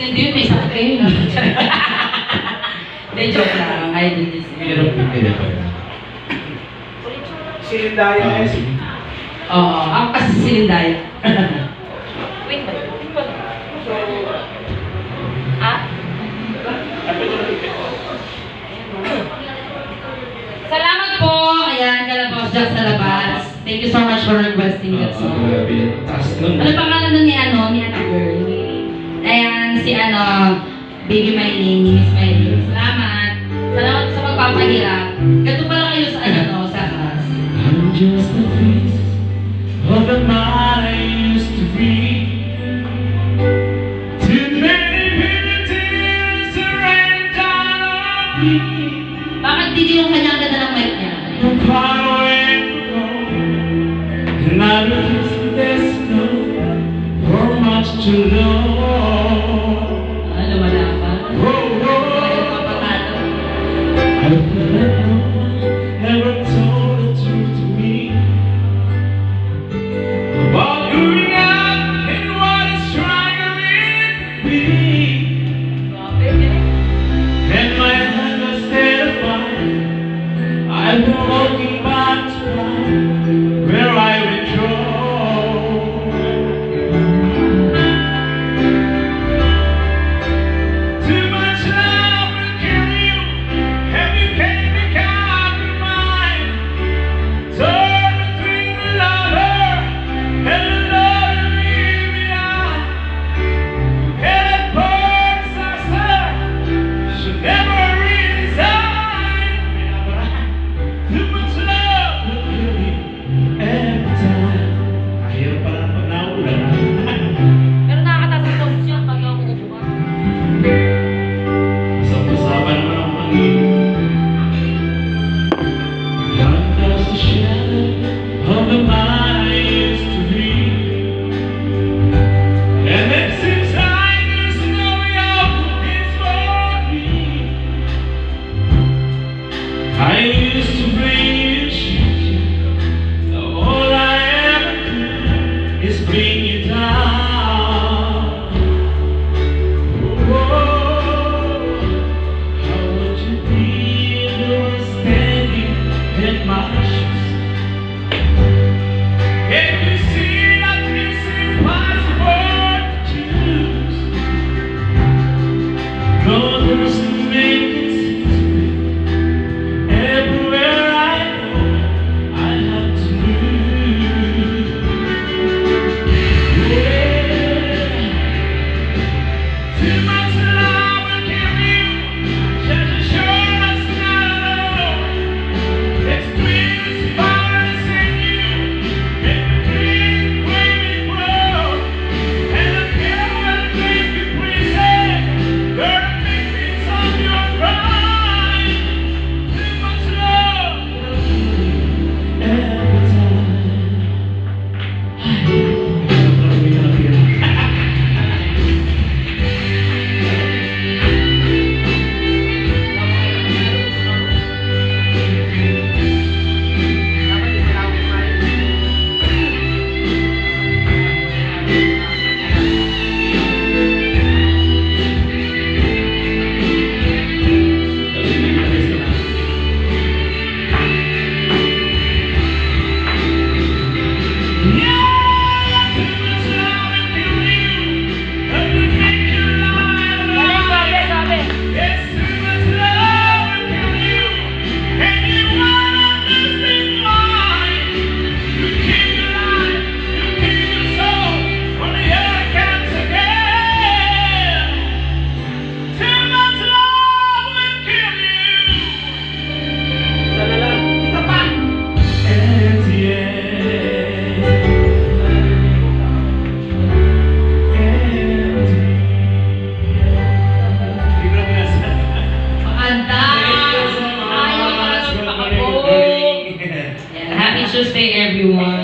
Celine Dion, may sakit. Hindi, joke lang. Idol ni Celine. Silindaya eh. Oo, ako kasi Silindaya. Wait ba? Ah? Salamat po! Ayan, Kalabaw dyan sa labas. Thank you so much for requesting that song. Ano pangalan nun ni Ana Girl? Ayan, si Baby Mylene, Miss Mylene. Salamat. Salamat sa pagpapahirap. Ganito pala kayo sa sa class. I'm just a piece of the mind I used to be. Too many bitter tears to rain down on me. Bakit di yung kanyang ganda ng mic niya? I'm far away from home, and I realize there's no for much to know. Wala pa. Oh, oh. Ayaw papatalo. I feel like no one ever told the truth to me about growing up and what it's trying to be. And my head was terrified. I've been walking back to life where I withdraw. Too much love will kill you, and you can't become your mind. Torn between the lover and the love you leave behind. And that poor disaster should never resign. Too much love will kill you every time. Kahirap pala pag naulan. Pero nakakataas ang tones yun pag ako uupo ka. Masama naman ang pangin. I'm just a shadow of the man I used to be. And it seems like there's no way out it's for me. I used to bring you shit. All I ever do is bring you down. Oh, how would you be if you were standing in my shoes? If you see that it's impossible to choose, no, there's no making sense. Everywhere I go, I have to lose. Yeah. Too much love will kill you, just as sure as not alone. It's clear as far as in you, and the dream will be grown. And the pill will make you crazy, gonna make things on your grind. Too much love will kill you every time. Sabi, sabi. Yes, too much love will kill you, and you won't understand why. You keep your life, you keep your soul, when the other comes again. Too much love will kill you. Isa na lang. Isa pa. And Maganda! Ayaw pa lang pakabog! Happy Tuesday, everyone!